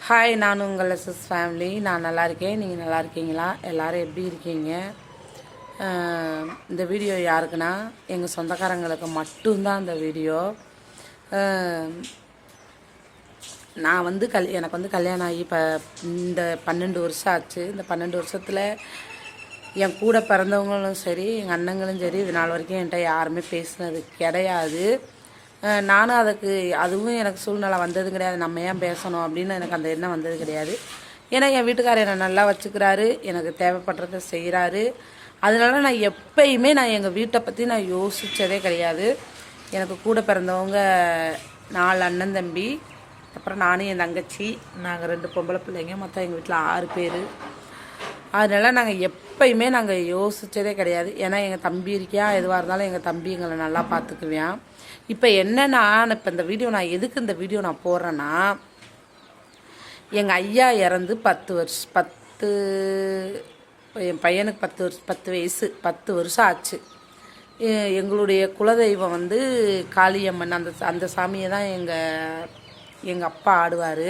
Hi, நான் உங்கள் SS family. நான் நல்லா இருக்கேன். நீங்கள் நல்லா இருக்கீங்களா? எல்லோரும் எப்படி இருக்கீங்க? இந்த வீடியோ யாருக்குன்னா எங்கள் சொந்தக்காரங்களுக்கு மட்டும்தான் இந்த வீடியோ. நான் வந்து எனக்கு வந்து கல்யாணம் ஆகி இப்போ இந்த 12 வருஷம் ஆச்சு. இந்த 12 வருஷத்தில் என் கூட பிறந்தவங்களும் சரி, எங்கள் அண்ணங்களும் சரி, இது நாள் வரைக்கும் என்கிட்ட யாருமே பேசுனது கிடையாது. நானும் அதுவும் எனக்கு சூழ்நிலை வந்தது கிடையாது. நம்ம ஏன் பேசணும் அப்படின்னு எனக்கு அந்த எண்ணம் வந்தது கிடையாது. ஏன்னா என் வீட்டுக்காரர் என்னை நல்லா வச்சுக்கிறாரு, எனக்கு தேவைப்படுறத செய்கிறாரு. அதனால நான் எப்பயுமே எங்கள் வீட்டை பற்றி நான் யோசித்ததே கிடையாது. எனக்கு கூட பிறந்தவங்க 4 அண்ணன் தம்பி, அப்புறம் நானும் என் தங்கச்சி, நாங்கள் 2 பொம்பளை பிள்ளைங்க, மொத்தம் எங்கள் வீட்டில் 6 பேர். அதனால் நாங்கள் எப்பயுமே யோசித்ததே கிடையாது. ஏன்னா எங்கள் தம்பி இருக்கியா, எதுவாக இருந்தாலும் எங்கள் தம்பி எங்களை நல்லா பார்த்துக்குவேன். இப்போ என்னென்னா, இப்போ இந்த வீடியோ நான் எதுக்கு இந்த வீடியோ நான் போடுறேன்னா, எங்கள் ஐயா இறந்து 10 என் பையனுக்கு 10 வயசு ஆச்சு. எங்களுடைய குலதெய்வம் வந்து காளியம்மன். அந்த சாமியை தான் எங்கள் அப்பா ஆடுவார்.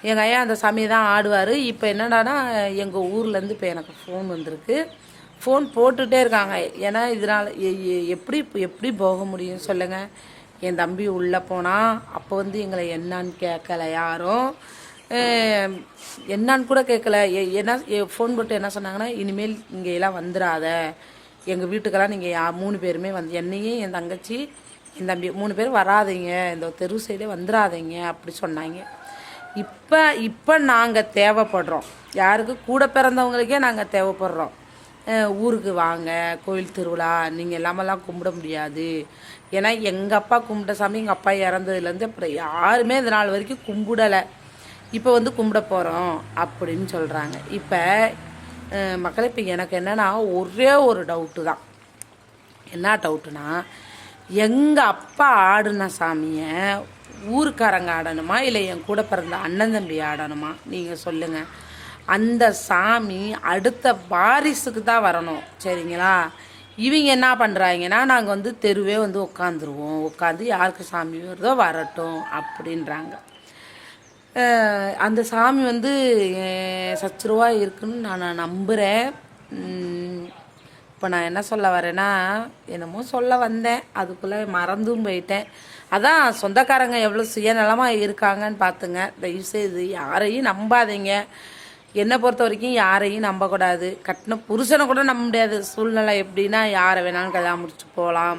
எங்கள் ஐயா அந்த சாமியை தான் ஆடுவார். இப்போ என்னடானா, எங்கள் ஊர்லேருந்து இப்போ எனக்கு ஃபோன் வந்திருக்கு. ஃபோன் போட்டுகிட்டே இருக்காங்க. ஏன்னா இதனால் எப்படி போக முடியும் சொல்லுங்கள்? என் தம்பி உள்ளே போனால் அப்போ வந்து எங்களை என்னான்னு கேட்கல, யாரும் என்னான்னு கூட கேட்கல. என்ன ஃபோன் போட்டு என்ன சொன்னாங்கன்னா, இனிமேல் இங்கே எல்லாம் வந்துடாத, எங்கள் வீட்டுக்கெல்லாம் நீங்கள் 3 பேருமே வந்து, என்னையும் என் தங்கச்சி என் தம்பி 3 பேரும் வராதிங்க, இந்த தெரு சைடே வந்துடாதீங்க அப்படி சொன்னாங்க. இப்போ நாங்கள் தேவைப்படுறோம். யாருக்கு? கூட பிறந்தவங்களுக்கே நாங்கள் தேவைப்படுறோம். ஊருக்கு வாங்க, கோயில் திருவிழா, நீங்கள் இல்லாமலாம் கும்பிட முடியாது. ஏன்னா எங்கள் அப்பா கும்பிட்ட சாமி எங்கள் அப்பா இறந்ததுலேருந்து அப்புறம் யாருமே இந்த நாள் வரைக்கும் கும்பிடலை. இப்போ வந்து கும்பிட போகிறோம் அப்படின்னு சொல்கிறாங்க. இப்போ மக்களே, இப்போ எனக்கு என்னென்னா ஒரே ஒரு டவுட்டு தான். என்ன டவுட்டுனா, எங்கள் அப்பா ஆடின சாமியை ஊருக்காரங்க ஆடணுமா, இல்லை என் கூட பிறந்த அண்ணன் தம்பி ஆடணுமா? நீங்கள் சொல்லுங்கள். அந்த சாமி அடுத்த வாரிசுக்கு தான் வரணும், சரிங்களா? இவங்க என்ன பண்ணுறாங்கன்னா, நாங்கள் வந்து தெருவே வந்து உட்காந்து யாருக்கு சாமி வருதோ வரட்டும் அப்படின்றாங்க. அந்த சாமி வந்து சச்சுருவா இருக்குன்னு நான் நம்புகிறேன். இப்போ நான் என்ன சொல்ல வரேன்னா, என்னமோ சொல்ல வந்தேன், அதுக்குள்ளே மறந்தும் போயிட்டேன். அதான் சொந்தக்காரங்க எவ்வளோ சுயநலமாக இருக்காங்கன்னு பார்த்துங்க. தயவுசெய்து யாரையும் நம்பாதீங்க. என்னை பொறுத்த வரைக்கும் யாரையும் நம்பக்கூடாது. கட்டின புருஷனை கூட நம்ப முடியாது. சூழ்நிலை எப்படின்னா, யாரை வேணாலும் கல்யாணம் முடிச்சு போகலாம்.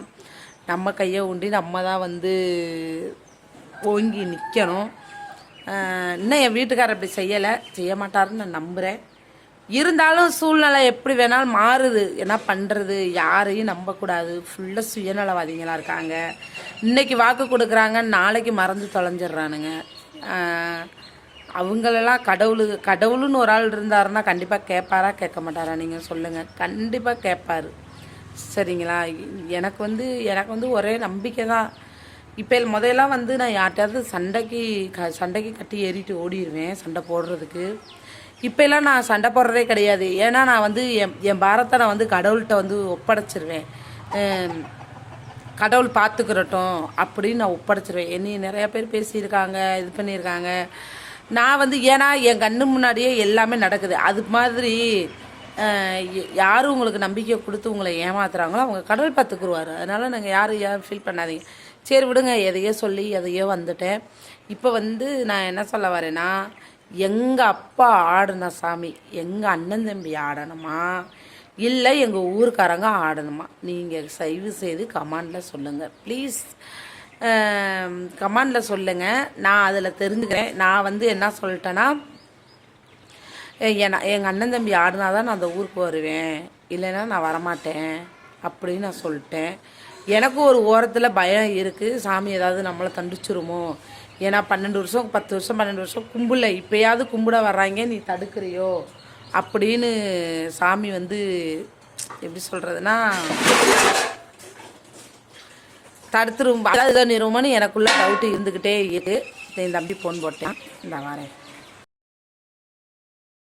நம்ம கையை உண்டி நம்ம தான் வந்து ஓங்கி நிற்கணும். இன்னும் என் வீட்டுக்காரர் அப்படி செய்ய மாட்டாருன்னு நான் நம்புகிறேன். இருந்தாலும் சூழ்நிலை எப்படி வேணாலும் மாறுது. என்ன பண்ணுறது? யாரையும் நம்பக்கூடாது. ஃபுல்லாக சுயநலவாதிகளாக இருக்காங்க. இன்றைக்கி வாக்கு கொடுக்குறாங்க, நாளைக்கு மறந்து தொலைஞ்சிட்றானுங்க. அவங்களெல்லாம் கடவுளுன்னு ஒரு ஆள் இருந்தாருன்னா கண்டிப்பாக கேட்பாரா கேட்க மாட்டாரா? நீங்கள் சொல்லுங்கள். கண்டிப்பாக கேட்பார், சரிங்களா? எனக்கு வந்து ஒரே நம்பிக்கை தான். இப்போ முதல்லாம் வந்து நான் யார்கிட்டையாவது சண்டைக்கு கட்டி ஏறிட்டு ஓடிடுவேன் சண்டை போடுறதுக்கு. இப்போல்லாம் நான் சண்டை போடுறதே கிடையாது. ஏன்னா நான் வந்து என் பாரத்தை நான் வந்து கடவுள்கிட்ட வந்து ஒப்படைச்சிருவேன். கடவுள் பார்த்துக்கிறட்டும் அப்படின்னு நான் ஒப்படைச்சிருவேன். என்னையும் நிறையா பேர் பேசியிருக்காங்க, இது பண்ணியிருக்காங்க. நான் வந்து ஏன்னா என் கண்ணு முன்னாடியே எல்லாமே நடக்குது. அது மாதிரி யாரும் உங்களுக்கு நம்பிக்கை கொடுத்து உங்களை ஏமாத்துறாங்களோ அவங்க கடவுள் பார்த்துக்குருவார். அதனால் நாங்கள் யாரும் ஃபீல் பண்ணாதீங்க. சரி விடுங்க, எதையோ சொல்லி எதையோ வந்துட்டேன். இப்போ வந்து நான் என்ன சொல்ல வரேன்னா, எங்கள் அப்பா ஆடின சாமி எங்கள் அண்ணன் தம்பி ஆடணுமா, இல்லை எங்கள் ஊருக்காரங்க ஆடணுமா? நீங்கள் தயவு செய்து கமெண்டில் சொல்லுங்கள் ப்ளீஸ். கமெண்டில் சொல்லுங்கள், நான் அதில் தெரிஞ்சுக்கிறேன். நான் வந்து என்ன சொல்லிட்டேன்னா, எங்கள் அண்ணன் தம்பி ஆடினா தான் நான் அந்த ஊருக்கு வருவேன், இல்லைன்னா நான் வரமாட்டேன் அப்படின்னு நான் சொல்லிட்டேன். எனக்கு ஒரு ஓரத்தில் பயம் இருக்குது, சாமி ஏதாவது நம்மளை தண்டிச்சிருமோ. ஏன்னா 12 வருஷம் 12 வருஷம் கும்பிடல, இப்போயாவது கும்பிட வர்றாங்க, நீ தடுக்கிறியோ அப்படின்னு சாமி வந்து எப்படி சொல்கிறதுனா தடுத்துரும், அதாவது நிறுவனம்னு எனக்குள்ள டவுட்டு இருந்துக்கிட்டே இருக்குது. என் தம்பி ஃபோன் போட்டேன், இந்த வரேன்.